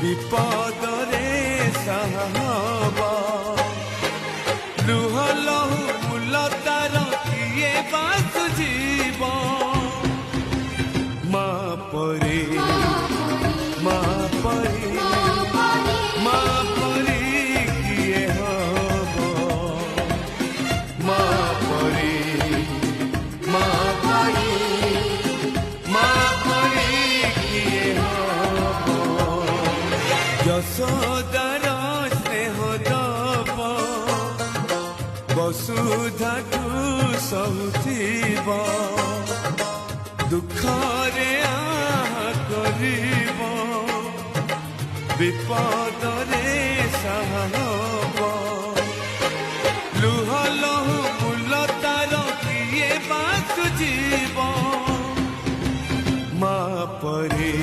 विपदरे साहबा लुह लहु मुलतार किए बास जीव माँ परी माँ परी माँ परी किए हब माँ परी माँ परी माँ परी किए हब यशोदार स्नेह दब वसुधा सहुथिब दुखरे करिब विपदरे साहब लुह लहु मुलतार किए बास जीव माँ परी